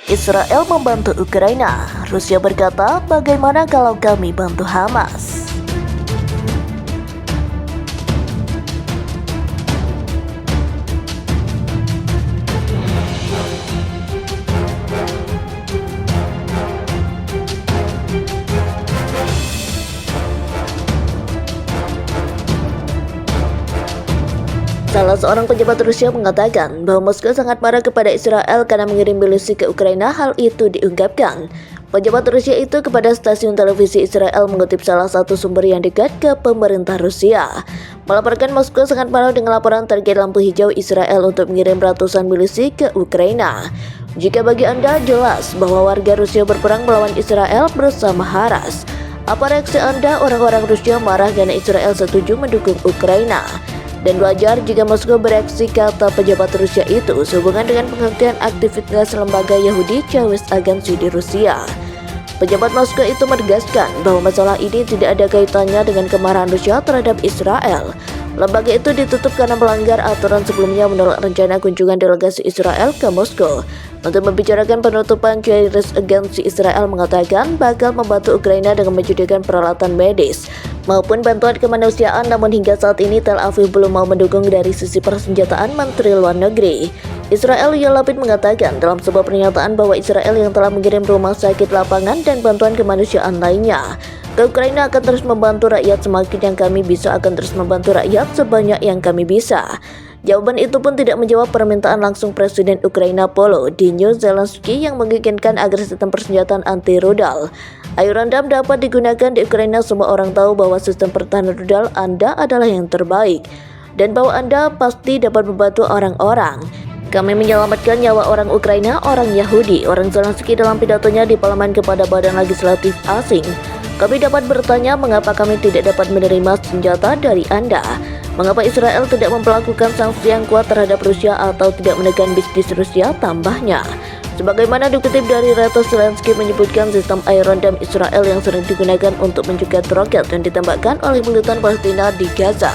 Israel membantu Ukraina. Rusia berkata, bagaimana kalau kami bantu Hamas? Salah seorang pejabat Rusia mengatakan bahwa Moskow sangat marah kepada Israel karena mengirim milisi ke Ukraina. Hal itu diungkapkan pejabat Rusia itu kepada stasiun televisi Israel mengutip salah satu sumber yang dekat ke pemerintah Rusia. Melaporkan Moskow sangat marah dengan laporan target lampu hijau Israel untuk mengirim ratusan milisi ke Ukraina. Jika bagi Anda jelas bahwa warga Rusia berperang melawan Israel bersama Haras, apa reaksi Anda? Orang-orang Rusia marah karena Israel setuju mendukung Ukraina. Dan wajar jika Moskow bereaksi, kata pejabat Rusia itu, sehubungan dengan penghentian aktivitas lembaga Yahudi Chavez Agency di Rusia. Pejabat Moskow itu menegaskan bahwa masalah ini tidak ada kaitannya dengan kemarahan Rusia terhadap Israel. Lembaga itu ditutup karena melanggar aturan sebelumnya menolak rencana kunjungan delegasi Israel ke Moskow. Untuk membicarakan penutupan, Chavez Agency Israel mengatakan bakal membantu Ukraina dengan menyediakan peralatan medis maupun bantuan kemanusiaan, namun hingga saat ini Tel Aviv belum mau mendukung dari sisi persenjataan. Menteri Luar Negeri Israel Yair Lapid mengatakan dalam sebuah pernyataan bahwa Israel yang telah mengirim rumah sakit lapangan dan bantuan kemanusiaan lainnya ke Ukraina akan terus membantu rakyat. Semakin yang kami bisa akan terus membantu rakyat sebanyak yang kami bisa. Jawaban itu pun tidak menjawab permintaan langsung Presiden Ukraina Volodymyr Zelensky yang menginginkan agar sistem persenjataan anti-rudal Iron Dome dapat digunakan di Ukraina. Semua orang tahu bahwa sistem pertahanan rudal Anda adalah yang terbaik dan bahwa Anda pasti dapat membantu orang-orang. Kami menyelamatkan nyawa orang Ukraina, orang Yahudi. Orang Zelensky dalam pidatonya di parlemen kepada badan legislatif asing. Kami dapat bertanya mengapa kami tidak dapat menerima senjata dari Anda. Mengapa Israel tidak memperlakukan sanksi yang kuat terhadap Rusia atau tidak menekan bisnis Rusia, tambahnya. Sebagaimana dikutip dari Reuters, Zelensky menyebutkan sistem Iron Dome Israel yang sering digunakan untuk mencegat roket yang ditembakkan oleh militan Palestina di Gaza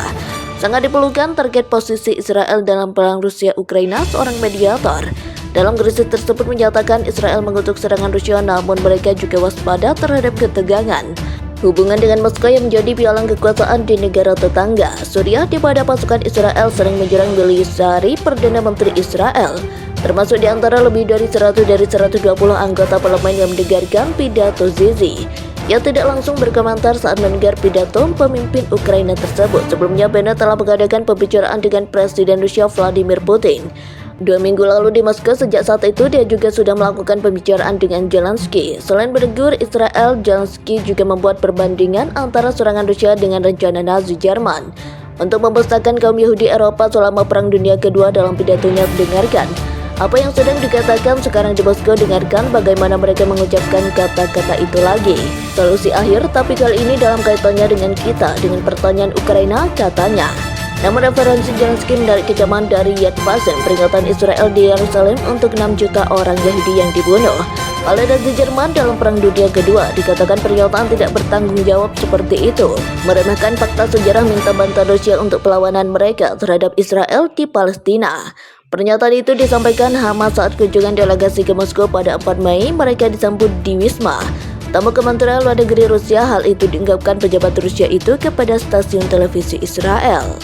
sangat diperlukan target posisi Israel dalam perang Rusia-Ukraina. Seorang mediator dalam krisis tersebut menyatakan Israel mengutuk serangan Rusia, namun mereka juga waspada terhadap ketegangan hubungan dengan Moskow yang menjadi pialang kekuasaan di negara tetangga. Suriah, di mana pasukan Israel sering menyerang Belisari, Perdana Menteri Israel, termasuk di antara lebih dari 100 dari 120 anggota parlemen yang mendengarkan pidato Zizi, yang tidak langsung berkomentar saat mendengar pidato pemimpin Ukraina tersebut. Sebelumnya, Bennett telah mengadakan pembicaraan dengan Presiden Rusia Vladimir Putin 2 minggu lalu di Moskow. Sejak saat itu, dia juga sudah melakukan pembicaraan dengan Zelensky. Selain menegur Israel, Zelensky juga membuat perbandingan antara serangan Rusia dengan rencana Nazi Jerman untuk memusnahkan kaum Yahudi Eropa selama Perang Dunia Kedua. Dalam pidatonya, dengarkan apa yang sedang dikatakan sekarang di Moskow. Dengarkan bagaimana mereka mengucapkan kata-kata itu lagi. Solusi akhir, tapi kali ini dalam kaitannya dengan kita, dengan pertanyaan Ukraina, katanya. Namun referensi Zelensky menarik kecaman dari Yad Vashem, peringatan Israel di Yerusalem untuk 6 juta orang Yahudi yang dibunuh oleh Nazi Jerman dalam Perang Dunia Kedua. Dikatakan pernyataan tidak bertanggung jawab seperti itu meremehkan fakta sejarah, minta bantuan Rusia untuk perlawanan mereka terhadap Israel di Palestina. Pernyataan itu disampaikan Hamas saat kunjungan delegasi ke Moskow pada 4 Mei. Mereka disambut di Wisma Tamu Kementerian Luar Negeri Rusia. Hal itu diungkapkan pejabat Rusia itu kepada stasiun televisi Israel.